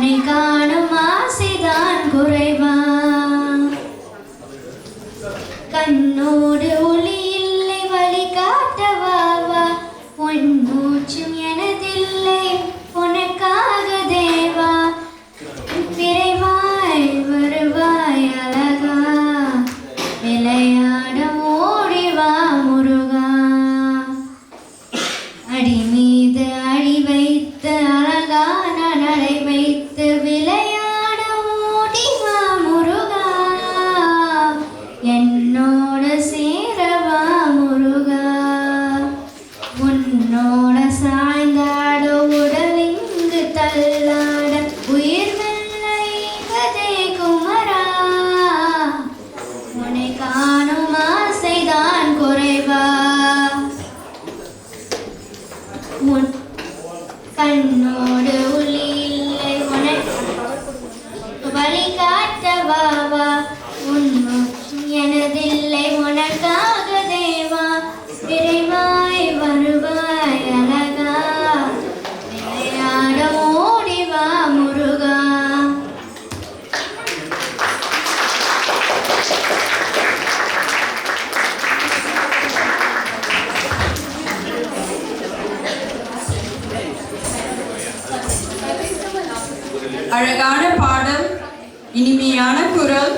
உன்னை காணும் ஆசைதான் குறைவா கண்ணோடு ஒளி இல்லை வழி காட்டவாவா உன் மூச்சும் எனதில்லை உனக்காக தேவா விரைவாய் வருவாய் அழகா விளையாட ஓடிவா முருகா அடி மீது அடி வைத்து அழகான நடை வைத்து விளையாட ஓடிவா முருகா என்னோட சேரவா முருகா உன்னோட சாய்ந்தாட உடல் இங்கு தள்ளாட உயிர் வெள்ளைகதே குமரா உன்னை காணும் ஆசைதான் குறைவா உன் கண்ணோடு ஒளி இல்லை உனக்கு வழி காட்டவாவா உன் மூச்சும் எனதில்லை உனக்காக தேவா விரைவாய் வருவாய் அழகா விளையாட ஓடிவா முருகா அழகான பாடல், இனிமையான குரல்,